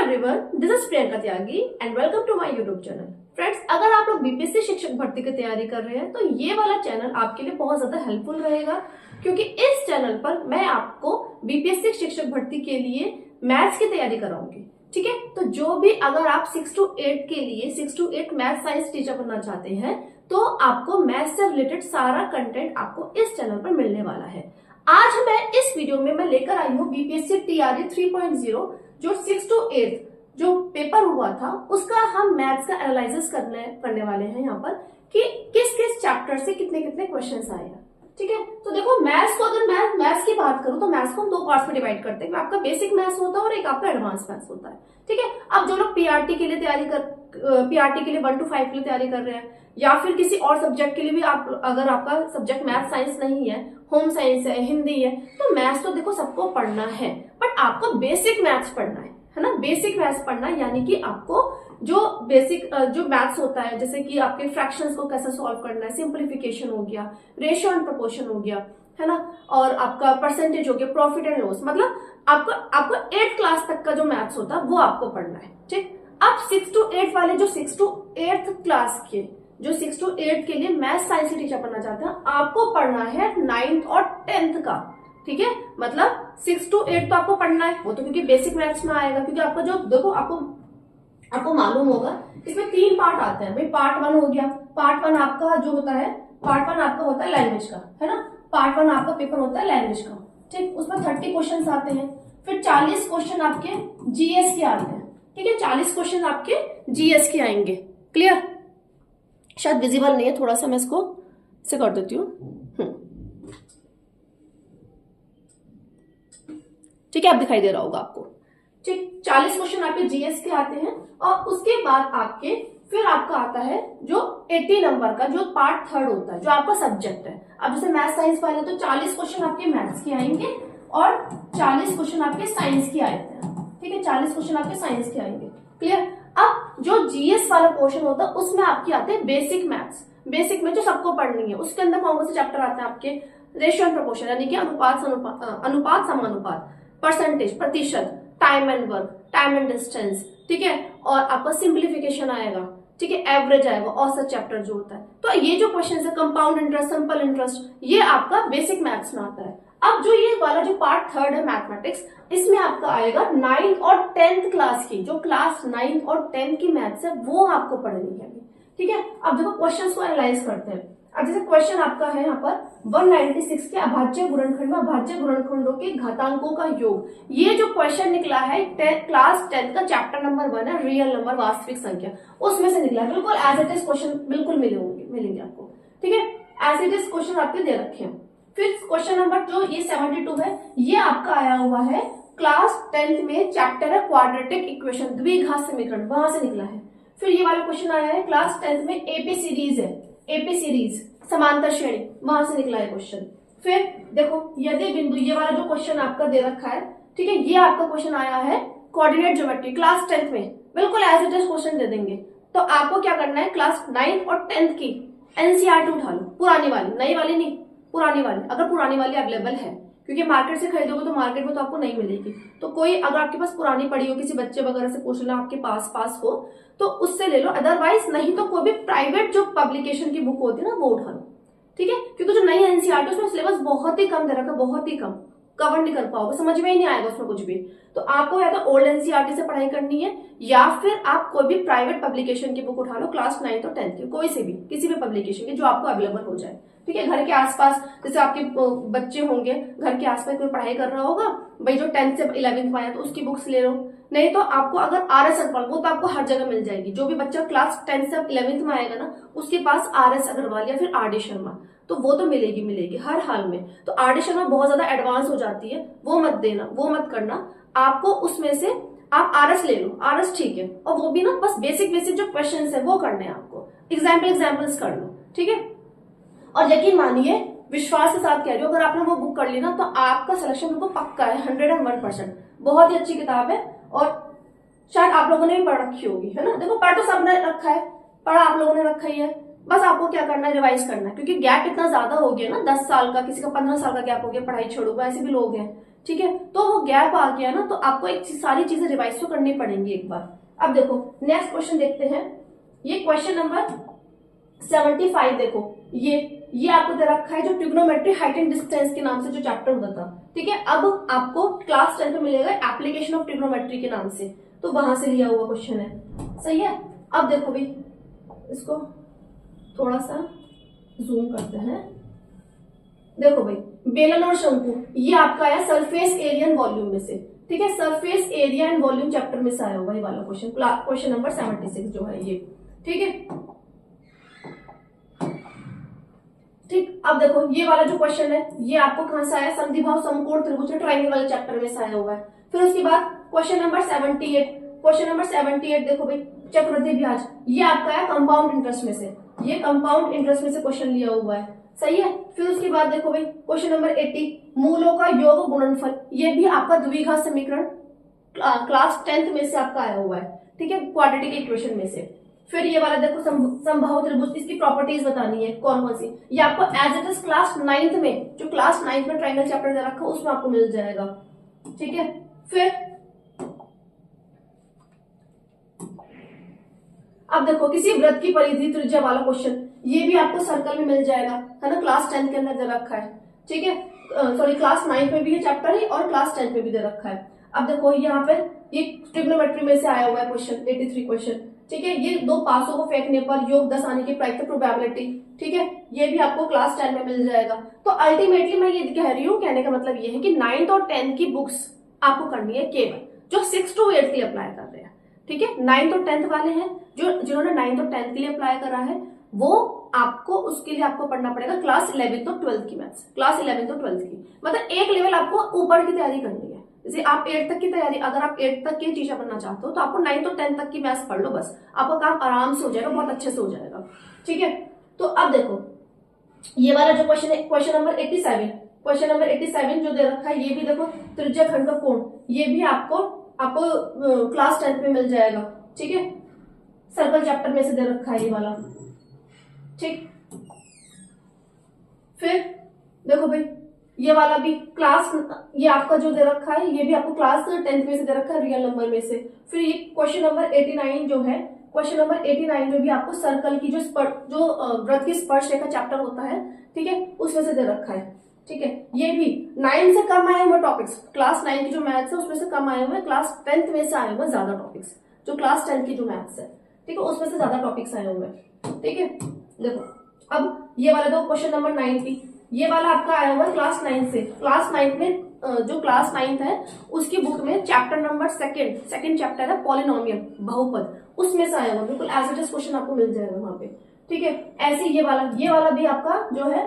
Everyone, this is Priyanka Tyagi and welcome to my YouTube channel. Friends, अगर आप लोग BPSC शिक्षक भर्ती की तैयारी कर रहे हैं तो ये वाला चैनल आपके लिए बहुत ज्यादा हेल्पफुल रहेगा, क्योंकि इस चैनल पर मैं आपको बीपीएससी शिक्षक भर्ती के लिए मैथ्स की तैयारी कराऊंगी। ठीक है, तो जो भी अगर आप 6 to 8 के लिए 6 to 8 मैथ साइंस टीचर बनना चाहते हैं तो आपको मैथ्स से रिलेटेड सारा कंटेंट आपको इस चैनल पर मिलने वाला है। आज मैं इस वीडियो में मैं लेकर आई हूँ बीपीएससी टीआरई 3.0 जो 6 to 8 जो पेपर हुआ था उसका हम मैथ्स का एनालिसिस करने वाले हैं यहाँ पर कि किस किस चैप्टर से कितने कितने क्वेश्चंस आए हैं। ठीक है, तो देखो मैथ्स को अगर मैं मैथ्स की बात करूं तो मैथ्स को हम 2 पार्ट्स में डिवाइड करते हैं। आपका बेसिक मैथ्स होता है और एक आपका एडवांस मैथ्स होता है। ठीक है, अब जो लोग पीआरटी के लिए पीआरटी के लिए 1 to 5 के लिए तैयारी कर रहे हैं या फिर किसी और सब्जेक्ट के लिए भी आप अगर आपका सब्जेक्ट मैथ साइंस नहीं है, होम साइंस है, हिंदी है, तो मैथ्स तो देखो सबको पढ़ना है, बट आपको बेसिक मैथ्स पढ़ना है ना। बेसिक मैथ्स पढ़ना यानी कि आपको जो बेसिक जो मैथ्स होता है, जैसे कि आपके फ्रैक्शंस को कैसे सॉल्व करना है, सिंप्लीफिकेशन हो गया, रेशियो एंड प्रोपोर्शन हो गया, है ना, और आपका परसेंटेज हो गया, प्रॉफिट एंड लॉस, मतलब आपको 8th क्लास तक का जो मैथ्स होता है वो आपको पढ़ना है। ठीक, अब 6 to 8 वाले जो 6 to 8th क्लास के जो 6 to 8 के लिए मैथ साइंस टीचर बनना चाहते हैं आपको पढ़ना है 9th और 10th का। ठीक है, मतलब 6 to 8 तो आपको पढ़ना है, वो तो क्योंकि बेसिक मैथ्स में आएगा, क्योंकि आपका जो देखो आपको मालूम होगा इसमें 3 पार्ट आते हैं भाई। पार्ट 1 हो गया, पार्ट 1 आपका जो होता है, पार्ट 1 आपका होता है लैंग्वेज का, है ना। पार्ट 1 आपका पेपर होता है लैंग्वेज का। ठीक, उसमें 30 क्वेश्चन आते हैं, फिर 40 क्वेश्चन आपके जीएस के आते हैं। ठीक है, 40 क्वेश्चन आपके जीएस के आएंगे। क्लियर? शायद विजिबल नहीं है, थोड़ा सा मैं इसको से कर देती हूँ। ठीक है, अब दिखाई दे रहा होगा आपको। ठीक, 40 क्वेश्चन आपके जीएस के आते हैं और उसके बाद आपके फिर आपका आता है जो 80 नंबर का जो पार्ट 3 होता है, जो आपका सब्जेक्ट है। अब जैसे मैथ साइंस वाले तो 40 क्वेश्चन आपके मैथ्स के आएंगे और 40 क्वेश्चन आपके साइंस के आते हैं। ठीक है, 40 क्वेश्चन आपके साइंस के आएंगे। क्लियर? अब जो जीएस वाला पोर्शन होता है उसमें आपके आते हैं बेसिक मैथ्स। बेसिक में जो सबको पढ़नी है उसके अंदर कौन से चैप्टर आते हैं आपके? रेशियो एंड प्रोपोर्शन यानी कि अनुपात समानुपात, परसेंटेज प्रतिशत, time and work, time and distance. ठीक है, और आपका सिंप्लीफिकेशन आएगा। ठीक है, एवरेज आएगा, औसत चैप्टर जो होता है। तो ये जो क्वेश्चन है कंपाउंड इंटरेस्ट, सिंपल इंटरेस्ट, ये आपका बेसिक मैथ्स में आता है। अब जो ये वाला जो पार्ट 3 है मैथमेटिक्स, इसमें आपका आएगा 9th और 10th क्लास की, जो क्लास 9th और 10th की मैथ्स है वो आपको पढ़नी है। ठीक है, अब देखो क्वेश्चन को एनालाइज करते हैं। अब जैसे क्वेश्चन आपका है यहाँ पर 196 के अभाज्य गुणनखंड में अभाज्य गुणनखंडों के घातांकों का योग। ये जो क्वेश्चन निकला है क्लास 10 का चैप्टर नंबर 1 है, रियल नंबर वास्तविक संख्या, उसमें से निकला है। बिल्कुल एज इट इज क्वेश्चन बिल्कुल मिलेंगे आपको। ठीक है, एज इट इज क्वेश्चन आपके दे रखे हैं। फिर क्वेश्चन नंबर जो ये 72 है, ये आपका आया हुआ है क्लास 10th में, चैप्टर है क्वाड्रेटिक इक्वेशन, द्विघात समीकरण, वहां से निकला है। फिर ये वाला क्वेश्चन आया है क्लास 10th में, एपी सीरीज है, एपी सीरीज समांतर श्रेणी, वहां से निकला है क्वेश्चन। फिर देखो यदि बिंदु, ये वाला जो क्वेश्चन आपका दे रखा है, ठीक है, ये आपका क्वेश्चन आया है कोऑर्डिनेट ज्योमेट्री, क्लास 10th में, बिल्कुल एज इट इज क्वेश्चन दे देंगे। तो आपको क्या करना है, क्लास 9th और 10th की एनसीईआरटी उठा लो, पुरानी वाली, नई वाली नहीं, पुरानी वाली। अगर पुरानी वाली अवेलेबल है, क्योंकि मार्केट से खरीदोगे तो मार्केट में तो आपको नहीं मिलेगी, तो कोई अगर आपके पास पुरानी पड़ी हो, किसी बच्चे वगैरह से पूछ लेना, आपके पास हो तो उससे ले लो, अदरवाइज नहीं तो कोई भी प्राइवेट जो पब्लिकेशन की बुक होती है ना वो उठा लो। ठीक है, क्योंकि जो नई एनसीईआरटी उसमें सिलेबस बहुत ही कम दे रखा है, बहुत ही कम, कवर नहीं कर पाओगे, समझ में ही नहीं आएगा उसमें कुछ भी। तो आपको या तो ओल्ड एनसीईआरटी से पढ़ाई करनी है या फिर आप कोई भी प्राइवेट पब्लिकेशन की बुक उठा लो, क्लास 9th और 10th की, कोई से भी, किसी भी पब्लिकेशन की जो आपको अवेलेबल हो जाए। ठीक है, घर के आसपास जैसे आपके बच्चे होंगे, घर के आसपास कोई पढ़ाई कर रहा होगा भाई, जो 10th से 11th में आया तो उसकी बुक्स ले लो। नहीं तो आपको अगर आरएस अग्रवाल, वो तो आपको हर जगह मिल जाएगी। जो भी बच्चा क्लास 10th से 11th में आएगा ना, उसके पास आरएस अग्रवाल या फिर आरडी शर्मा, तो वो तो मिलेगी हर हाल में। तो आरडी शर्मा बहुत ज्यादा एडवांस हो जाती है, वो मत देना, वो मत करना। आपको उसमें से आप आरएस ले लो, आरएस ठीक है, और वो भी ना बस बेसिक जो क्वेश्चन है वो करने हैं आपको, एग्जाम्पल्स कर लो। ठीक है, और यकीन मानिए, विश्वास के साथ कह रही हूँ, अगर आपने वो बुक कर ली ना तो आपका सिलेक्शन बिल्कुल पक्का है, 101%। बहुत ही अच्छी किताब है और शायद आप लोगों ने भी पढ़ रखी होगी, है ना। देखो पढ़ तो सबने रखा है, पढ़ा आप लोगों ने रखा ही है, बस आपको क्या करना है, रिवाइज करना है, क्योंकि गैप इतना ज्यादा हो गया ना, 10 साल का, किसी का 15 साल का गैप हो गया, पढ़ाई छोड़ो, ऐसे भी लोग हैं। ठीक है, तो वो गैप आ गया ना, तो आपको एक सारी चीजें रिवाइज तो करनी पड़ेंगी एक बार। अब देखो नेक्स्ट क्वेश्चन देखते हैं, ये क्वेश्चन नंबर 75 देखो, ये आपको दे रखा है जो ट्रिग्नोमेट्री हाइट एंड डिस्टेंस के नाम से जो चैप्टर होता था, ठीक है। अब आपको क्लास 10 में मिलेगा एप्लीकेशन ऑफ ट्रिग्नोमेट्री के नाम से, तो वहां से लिया हुआ क्वेश्चन है, सही है। अब देखो भाई, इसको थोड़ा सा जूम करते हैं। देखो भाई, बेलन और शंकु, ये आपका आया सरफेस एरिया एंड वॉल्यूम में से, ठीक है। Surface area and volume chapter में से आया हुआ ये वाला क्वेश्चन, क्वेश्चन नंबर 76 जो है ये, ठीक है। ठीक, अब देखो ये वाला जो क्वेश्चन है ये आपको कहां से आया, संधिभाव समकोण त्रिभुज ट्रायंगल वाले चैप्टर में से आया हुआ है। फिर उसके बाद क्वेश्चन नंबर 78, क्वेश्चन नंबर 78 देखो भाई, चक्रवृद्धि ब्याज, ये आपका है कंपाउंड इंटरेस्ट में से, ये कंपाउंड इंटरेस्ट में से क्वेश्चन लिया हुआ है, सही है। फिर उसके बाद देखो भाई क्वेश्चन नंबर 80, मूलों का योग गुणनफल, ये भी आपका द्विघात समीकरण क्लास 10th में से आपका आया हुआ है, ठीक है, क्वाड्रेटिक इक्वेशन में से। फिर ये वाला देखो समबाहु त्रिभुज, इसकी प्रॉपर्टीज बतानी है कौन कौन सी, ये आपको as it is class 9th में, जो क्लास 9th में ट्रायंगल चैप्टर दे रखा है उसमें आपको मिल जाएगा, ठीक है। फिर अब देखो किसी वृत्त की परिधि त्रिज्या वाला क्वेश्चन, ये भी आपको सर्कल में मिल जाएगा, है ना, क्लास 10 के अंदर दे रखा है, ठीक है। सॉरी, क्लास 9 में भी ये चैप्टर है और क्लास 10 में भी दे रखा है। अब देखो यहाँ पे ये ट्रिग्नोमेट्री में से आया हुआ है क्वेश्चन, 83 क्वेश्चन, ठीक है। ये दो पासों को फेंकने पर योग 10 आने की प्रायिकता प्रोबेबिलिटी, ठीक है, ये भी आपको क्लास 10 में मिल जाएगा। तो अल्टीमेटली मैं ये कह रही हूँ, कहने का मतलब ये है कि 9th और 10th की बुक्स आपको करनी है केवल जो 6 to 8 के लिए अप्लाई कर रहे हैं, ठीक है। 9th और 10th वाले हैं जिन्होंने 9th और 10th के लिए अप्लाई करा है, वो आपको उसके लिए आपको पढ़ना पड़ेगा क्लास 11th और 12th की मैथ्स, क्लास 11th और 12th की, मतलब एक लेवल आपको ऊपर की तैयारी करनी है। जैसे आप 8th तक की तैयारी, अगर आप 8th तक की टीचर बनना चाहते हो तो आपको 9th और 10th तक की मैथ्स पढ़ लो, बस आपका काम आराम से हो जाएगा, बहुत अच्छे से हो जाएगा, ठीक है। तो अब देखो ये वाला जो क्वेश्चन है, क्वेश्चन नंबर 87, क्वेश्चन नंबर 87 जो दे रखा है, ये भी देखो त्रिज्या खंड का कोण, ये भी आपको क्लास 10th में मिल जाएगा, ठीक है, सर्कल चैप्टर में से दे रखा है ये वाला, ठीक। फिर देखो भाई ये वाला भी क्लास, ये आपका जो दे रखा है ये भी आपको क्लास 10th में से दे रखा है, रियल नंबर में से। फिर ये क्वेश्चन नंबर 89 जो है, क्वेश्चन नंबर 89 में भी आपको सर्कल की जो वृत्त की स्पर्श रेखा चैप्टर होता है, ठीक है, उसमें से दे रखा है, ठीक है। ये भी 9 से कम आए हुए टॉपिक्स, क्लास 9 की जो मैथ्स है उसमें से कम आए हुए, क्लास 10th में से आए हुए ज्यादा टॉपिक्स, जो क्लास 10 की जो मैथ्स है, ठीक है, उसमें से ज्यादा टॉपिक्स आए हुए, ठीक है। देखो अब ये वाला दो क्वेश्चन नंबर 90, ये वाला आपका आया हुआ है क्लास 9 से, क्लास 9 में जो क्लास 9th है उसकी बुक में चैप्टर नंबर सेकंड चैप्टर है पॉलिनोमियल, बहुपद, उसमें से आया हुआ, बिल्कुल एज इट इज क्वेश्चन आपको मिल जाएगा वहां पे, ठीक है। ऐसे ये वाला भी आपका जो है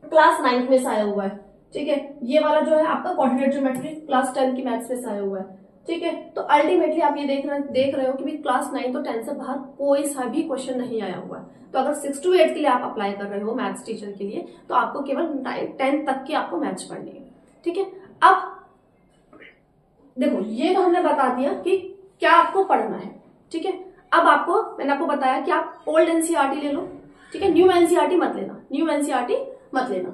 क्लास 9th में से आया हुआ है, ठीक है। ये वाला जो है आपका कोऑर्डिनेट ज्योमेट्री क्लास 10 की मैथ्स में से आया हुआ है, ठीक है। तो अल्टीमेटली आप ये देख रहे हो कि भी क्लास 9 और 10 से बाहर कोई सा भी क्वेश्चन नहीं आया हुआ है। तो अगर 6 to 8 के लिए आप अप्लाई कर रहे हो मैथ्स टीचर के लिए, तो आपको केवल 10 तक की आपको मैथ्स पढ़नी है, ठीक है। अब देखो ये तो हमने बता दिया कि क्या आपको पढ़ना है, ठीक है। अब मैंने आपको बताया कि आप ओल्ड एनसीईआरटी ले लो, ठीक है, न्यू एनसीईआरटी मत लेना,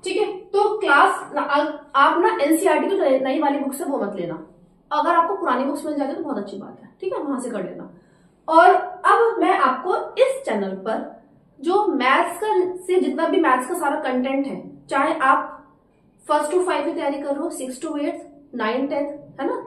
ठीक है। तो क्लास आप ना एनसीईआरटी की जो नई वाली बुक्स है वो मत लेना, अगर आपको पुरानी बुक्स मिल जाती तो बहुत अच्छी बात है, ठीक है, वहां से कर लेना। और अब मैं आपको इस चैनल पर जो मैथ्स का से जितना भी मैथ्स का सारा कंटेंट है, चाहे आप 1st to 5 की तैयारी कर रहे हो, 6 to 8, 9, 10, है ना,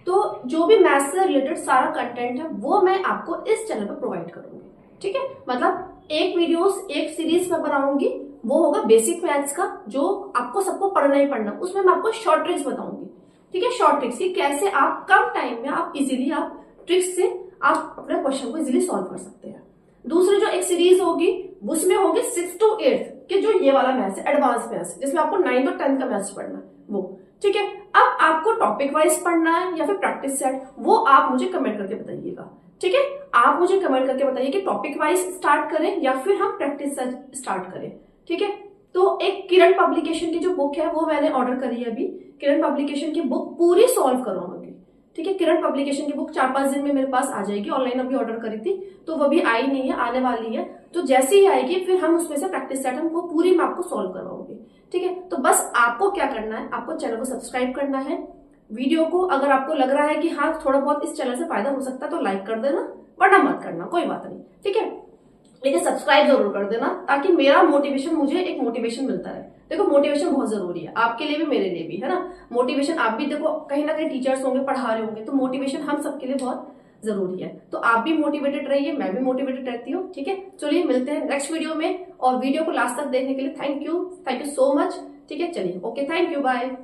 तो जो भी मैथ्स से रिलेटेड सारा कंटेंट है वो मैं आपको इस चैनल पर प्रोवाइड करूंगी, ठीक है। मतलब एक वीडियोस एक सीरीज में बनाऊंगी, वो होगा बेसिक मैथ्स का, जो आपको सबको पढ़ना ही पढ़ना, उसमें मैं आपको शॉर्ट ट्रिक्स बताऊंगी, ठीक है, शॉर्ट ट्रिक्स की कैसे आप कम टाइम में आप इजीली आप ट्रिक्स से आप अपने क्वेश्चन को इजीली सॉल्व कर सकते हैं। दूसरी जो एक सीरीज होगी उसमें होगी 6 to 8 के जो ये वाला मैथ्स है, एडवांस मैथ्स, जिसमें आपको 9 और 10 का मैथ्स पढ़ना है वो, ठीक है। अब आपको टॉपिक वाइज पढ़ना है या फिर प्रैक्टिस सेट, वो आप मुझे कमेंट करके बताइएगा, ठीक है। आप मुझे कमेंट करके बताइए कि टॉपिक वाइज स्टार्ट करें या फिर हम प्रैक्टिस सेट स्टार्ट करें, ठीक है। तो एक किरण पब्लिकेशन की जो बुक है वो मैंने ऑर्डर करी है अभी, किरण पब्लिकेशन की बुक पूरी सॉल्व करवाऊंगी, ठीक है। किरण पब्लिकेशन की बुक 4-5 दिन में मेरे पास आ जाएगी, ऑनलाइन अभी ऑर्डर करी थी तो वो भी आई नहीं है, आने वाली है। तो जैसे ही आएगी फिर हम उसमें से प्रैक्टिस सेट हम वो पूरी मैं आपको सॉल्व करवाऊंगी। ठीक है, तो बस आपको क्या करना है, आपको चैनल को सब्सक्राइब करना है। वीडियो को अगर आपको लग रहा है कि हाँ थोड़ा बहुत इस चैनल से फायदा हो सकता है तो लाइक कर देना, वरना मत करना, कोई बात नहीं। ठीक है, लेकिन सब्सक्राइब जरूर कर देना ताकि मेरा मोटिवेशन, मुझे एक मोटिवेशन मिलता है। देखो मोटिवेशन बहुत जरूरी है, आपके लिए भी मेरे लिए भी, है ना। मोटिवेशन आप भी देखो, कहीं ना कहीं टीचर्स होंगे, पढ़ा रहे होंगे, तो मोटिवेशन हम सबके लिए बहुत जरूरी है। तो आप भी मोटिवेटेड रहिए, मैं भी मोटिवेटेड रहती हूँ। ठीक है, चलिए मिलते हैं नेक्स्ट वीडियो में, और वीडियो को लास्ट तक देखने के लिए थैंक यू सो मच। ठीक है, चलिए ओके, थैंक यू, बाय।